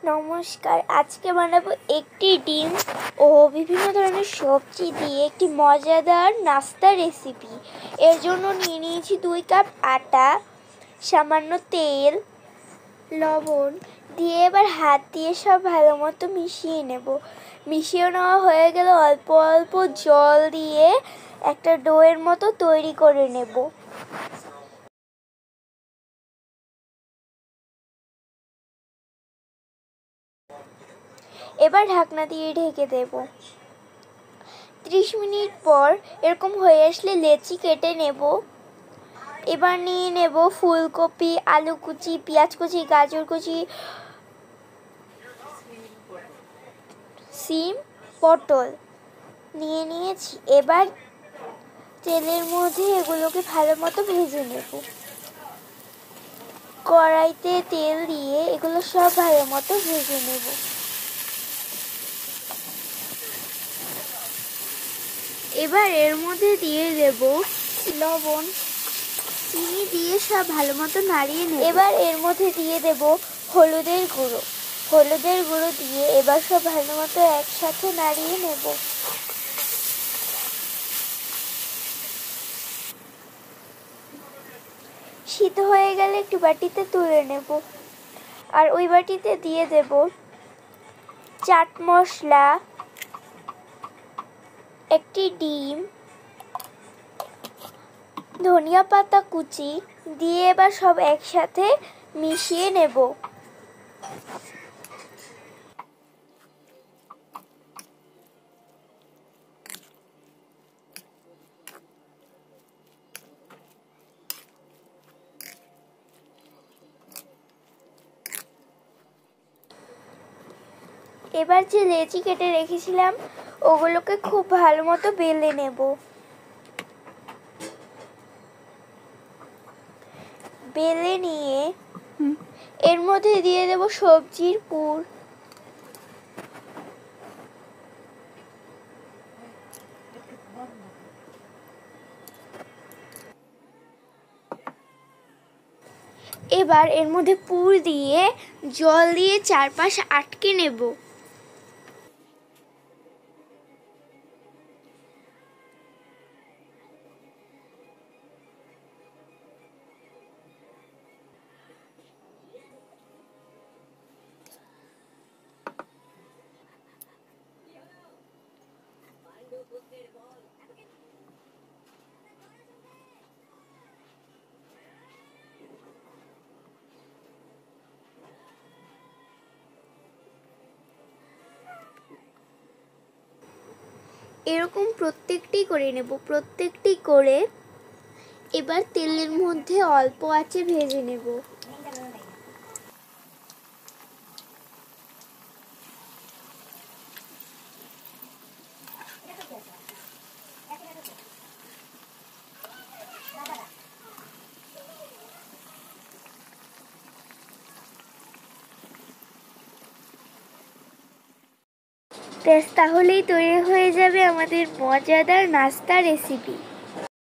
নমস্কার, আজকে বানাবো একটি ডিম ও বিভিন্ন ধরনের সবজি দিয়ে একটি মজাদার নাস্তা রেসিপি। এর জন্য নিয়ে নিয়েছি 2 কাপ আটা, সামান্য তেল, লবণ দিয়ে এবার হাত দিয়ে সব ভালো মতো মিশিয়ে নেব। মিশিয়ে নেওয়া হয়ে গেলে অল্প অল্প জল দিয়ে একটা ডোয়ের মতো তৈরি করে নেব। এবার ঢাকনা দিয়ে ঢেকে দেব। 30 মিনিট পর এরকম হয়ে আসলে লেচি কেটে নেব। এবার নিয়ে নেব ফুলকপি, আলু কুচি, পেঁয়াজ কুচি, গাজর কুচি, সিম, পটল নিয়ে নিয়েছি। এবার তেলের মধ্যে এগুলোকে ভালো মতো ভেজে নেব। কড়াইতে তেল দিয়ে এগুলো সব ভালো মতো ভেজে নেব। এবার এর মধ্যে দিয়ে দেব লবণ, চিনি দিয়ে সব ভালো মতো নাড়িয়ে নেব। এবার এর মধ্যে দিয়ে দেব হলুদের গুঁড়ো দিয়ে এবার সব ভালো মতো একসাথে নাড়িয়ে নেব। সিদ্ধ হয়ে গেলে একটি বাটিতে তুলে নেব। আর ওই বাটিতে দিয়ে দেব চাট মশলা, একটি ডিম, ধনিয়া পাতা কুচি দিয়ে এবার সব একসাথে মিশিয়ে নেব। এবার যে লেচি কেটে রেখেছিলাম ওগুলোকে খুব ভালো মতো বেলে নেব। বেলে নিয়ে এর মধ্যে দিয়ে দেব সবজির পুর। এবার এর মধ্যে পুর দিয়ে জল দিয়ে চারপাশ আটকে নেব। এরকম প্রত্যেকটি করে নেব। প্রত্যেকটি করে এবার তেলের মধ্যে অল্প আঁচে ভেজে নেব। তাহলেই তৈরি হয়ে যাবে আমাদের মজাদার নাস্তা রেসিপি।